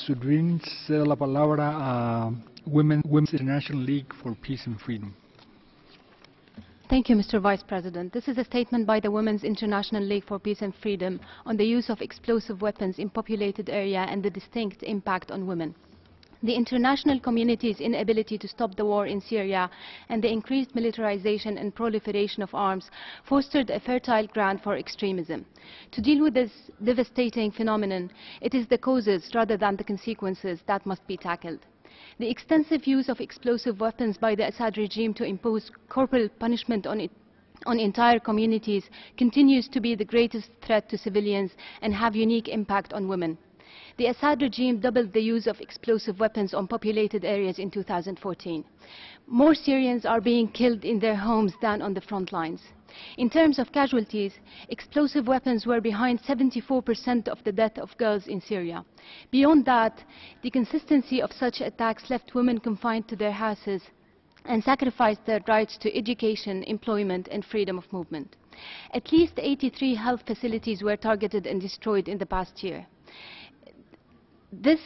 Sudrin cede la palabra a Women's International League for Peace and Freedom. Thank you, Mr. Vice President. This is a statement by the Women's International League for Peace and Freedom on the use of explosive weapons in populated area and the distinct impact on women. The international community's inability to stop the war in Syria and the increased militarization and proliferation of arms fostered a fertile ground for extremism. To deal with this devastating phenomenon, it is the causes rather than the consequences that must be tackled. The extensive use of explosive weapons by the Assad regime to impose corporal punishment on entire communities continues to be the greatest threat to civilians and have unique impact on women. The Assad regime doubled the use of explosive weapons on populated areas in 2014. More Syrians are being killed in their homes than on the front lines. In terms of casualties, explosive weapons were behind 74% of the death of girls in Syria. Beyond that, the consistency of such attacks left women confined to their houses and sacrificed their rights to education, employment, and freedom of movement. At least 83 health facilities were targeted and destroyed in the past year. This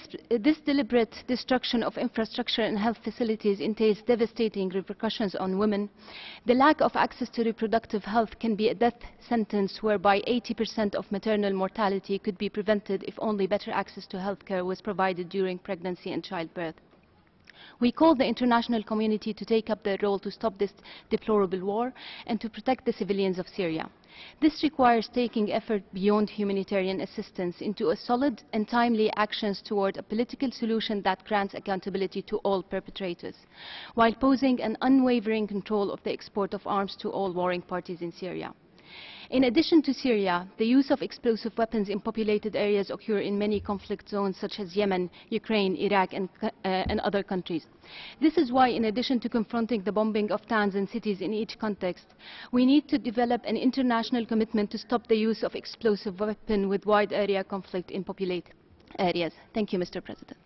deliberate destruction of infrastructure and health facilities entails devastating repercussions on women. The lack of access to reproductive health can be a death sentence whereby 80% of maternal mortality could be prevented if only better access to health care was provided during pregnancy and childbirth. We call the international community to take up their role to stop this deplorable war and to protect the civilians of Syria. This requires taking effort beyond humanitarian assistance into a solid and timely actions toward a political solution that grants accountability to all perpetrators, while posing an unwavering control of the export of arms to all warring parties in Syria. In addition to Syria, the use of explosive weapons in populated areas occur in many conflict zones such as Yemen, Ukraine, Iraq, and other countries. This is why, in addition to confronting the bombing of towns and cities in each context, we need to develop an international commitment to stop the use of explosive weapons with wide area conflict in populated areas. Thank you, Mr. President.